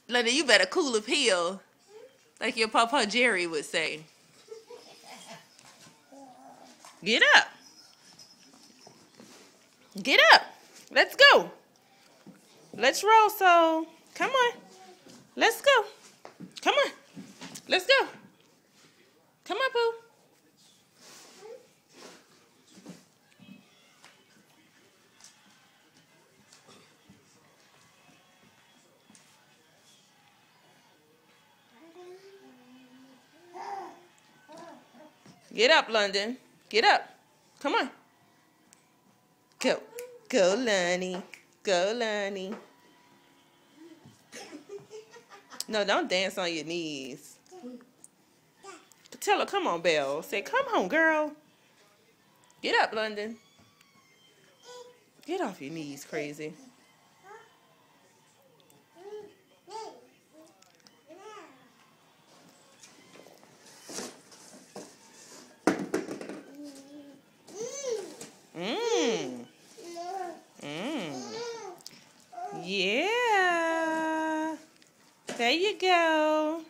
London, you better cool a pill, like your Papa Jerry would say. Get up. Get up. Let's go. Let's roll, so. Come on. Let's go. Come on. Let's go. Come on, Pooh. Get up, London. Get up. Come on. Go. Go, Lonnie. Go, Lonnie. No, don't dance on your knees. Tell her, come on, Belle. Say, come on, girl. Get up, London. Get off your knees, crazy. Mmm. Mmm. Yeah. There you go.